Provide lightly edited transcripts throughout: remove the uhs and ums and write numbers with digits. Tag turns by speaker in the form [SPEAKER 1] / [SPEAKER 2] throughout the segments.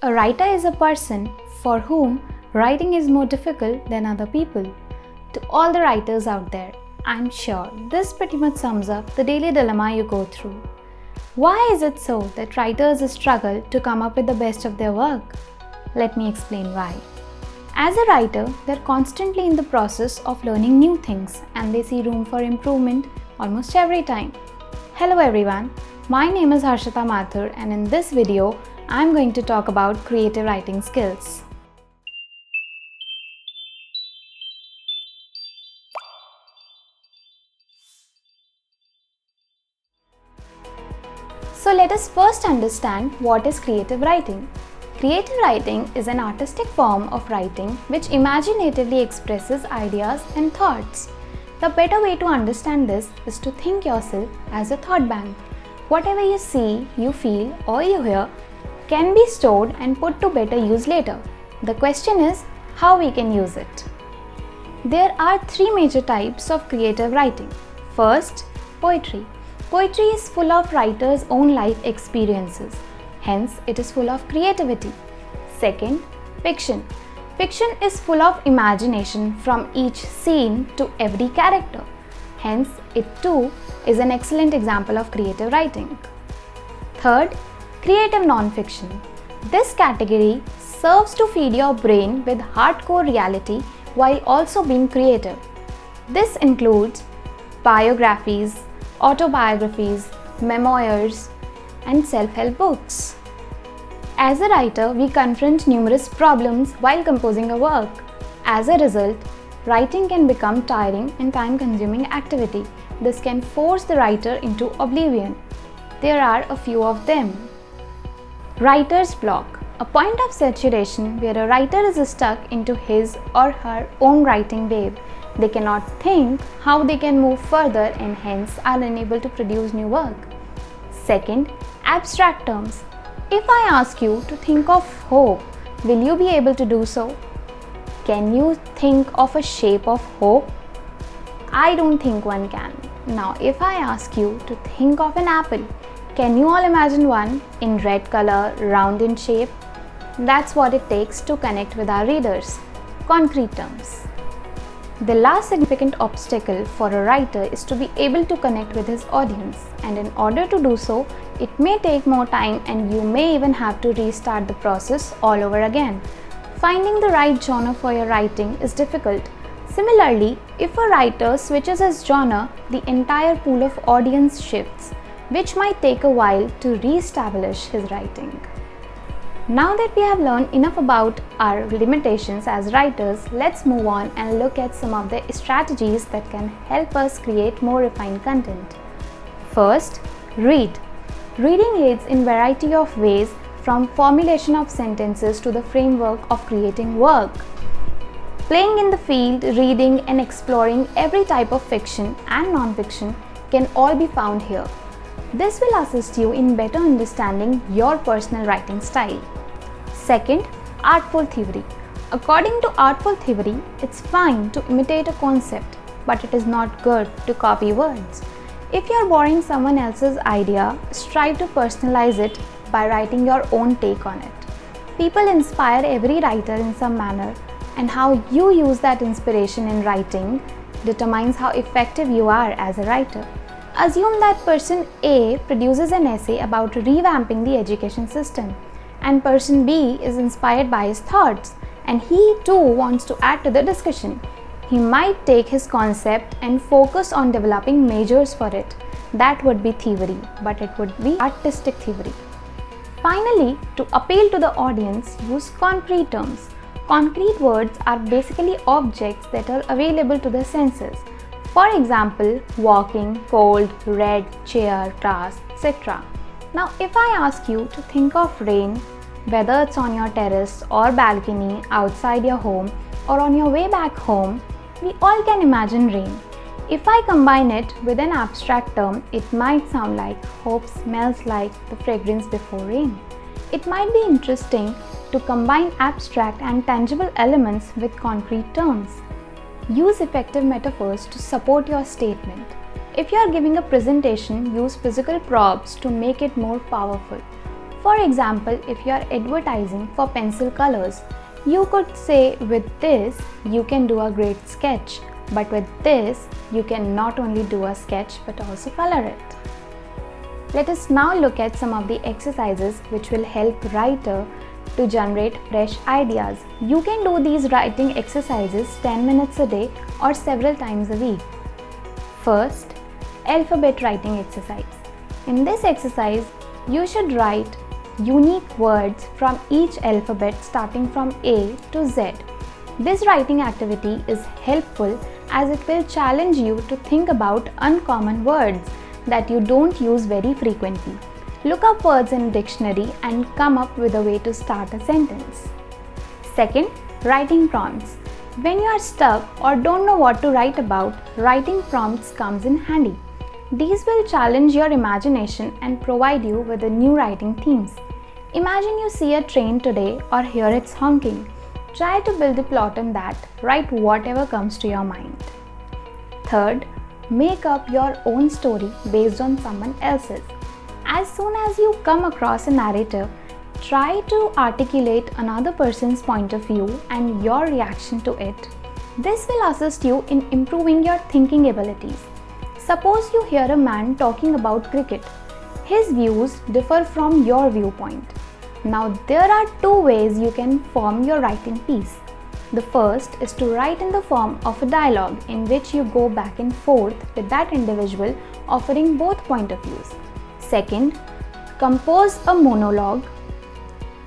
[SPEAKER 1] A writer is a person for whom writing is more difficult than other people. To all the writers out there, I'm sure this pretty much sums up the daily dilemma you go through. Why is it so that writers struggle to come up with the best of their work? Let me explain why. As a writer, they're constantly in the process of learning new things and they see room for improvement almost every time. Hello everyone, my name is Harshita Mathur and in this video, I'm going to talk about creative writing skills. So let us first understand what is creative writing. Creative writing is an artistic form of writing which imaginatively expresses ideas and thoughts. The better way to understand this is to think yourself as a thought bank. Whatever you see, you feel or you hear can be stored and put to better use later. The question is how we can use it. There are three major types of creative writing. First, poetry. Poetry is full of writers' own life experiences. Hence, it is full of creativity. Second, fiction. Fiction is full of imagination from each scene to every character. Hence, it too is an excellent example of creative writing. Third, creative non-fiction. This category serves to feed your brain with hardcore reality while also being creative. This includes biographies, autobiographies, memoirs, and self-help books. As a writer, we confront numerous problems while composing a work. As a result, writing can become tiring and time-consuming activity. This can force the writer into oblivion. There are a few of them. Writer's block, a point of saturation where a writer is stuck into his or her own writing wave. They cannot think how they can move further and hence are unable to produce new work. Second, abstract terms. If I ask you to think of hope, will you be able to do so? Can you think of a shape of hope? I don't think one can. Now, if I ask you to think of an apple, can you all imagine one in red color, round in shape? That's what it takes to connect with our readers. Concrete terms. The last significant obstacle for a writer is to be able to connect with his audience, and in order to do so, it may take more time and you may even have to restart the process all over again. Finding the right genre for your writing is difficult. Similarly, if a writer switches his genre, the entire pool of audience shifts, which might take a while to re-establish his writing. Now that we have learned enough about our limitations as writers, let's move on and look at some of the strategies that can help us create more refined content. First, read. Reading aids in variety of ways, from formulation of sentences to the framework of creating work. Playing in the field, reading and exploring every type of fiction and non-fiction can all be found here. This will assist you in better understanding your personal writing style. Second, Artful Thievery. According to Artful Thievery, it's fine to imitate a concept, but it is not good to copy words. If you are borrowing someone else's idea, strive to personalize it by writing your own take on it. People inspire every writer in some manner, and how you use that inspiration in writing determines how effective you are as a writer. Assume that person A produces an essay about revamping the education system, and person B is inspired by his thoughts, and he too wants to add to the discussion. He might take his concept and focus on developing measures for it. That would be thievery, but it would be artistic thievery. Finally, to appeal to the audience, use concrete terms. Concrete words are basically objects that are available to the senses. For example, walking, cold, red, chair, grass, etc. Now, if I ask you to think of rain, whether it's on your terrace or balcony, outside your home, or on your way back home, we all can imagine rain. If I combine it with an abstract term, it might sound like hope smells like the fragrance before rain. It might be interesting to combine abstract and tangible elements with concrete terms. Use effective metaphors to support your statement. If you are giving a presentation, use physical props to make it more powerful. For example, if you are advertising for pencil colors, you could say with this you can do a great sketch, but with this you can not only do a sketch but also color it. Let us now look at some of the exercises which will help writer to generate fresh ideas. You can do these writing exercises 10 minutes a day or several times a week. First, alphabet writing exercise. In this exercise, you should write unique words from each alphabet starting from A to Z. This writing activity is helpful as it will challenge you to think about uncommon words that you don't use very frequently. Look up words in a dictionary and come up with a way to start a sentence. Second, writing prompts. When you are stuck or don't know what to write about, writing prompts comes in handy. These will challenge your imagination and provide you with the new writing themes. Imagine you see a train today or hear its honking. Try to build a plot on that. Write whatever comes to your mind. Third, make up your own story based on someone else's. As soon as you come across a narrative, try to articulate another person's point of view and your reaction to it. This will assist you in improving your thinking abilities. Suppose you hear a man talking about cricket. His views differ from your viewpoint. Now there are two ways you can form your writing piece. The first is to write in the form of a dialogue in which you go back and forth with that individual offering both point of views. Second, compose a monologue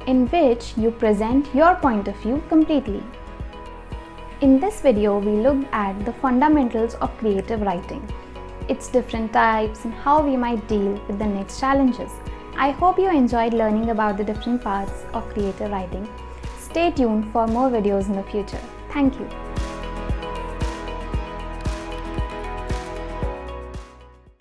[SPEAKER 1] in which you present your point of view completely. In this video, we looked at the fundamentals of creative writing, its different types and how we might deal with the next challenges. I hope you enjoyed learning about the different parts of creative writing. Stay tuned for more videos in the future. Thank you.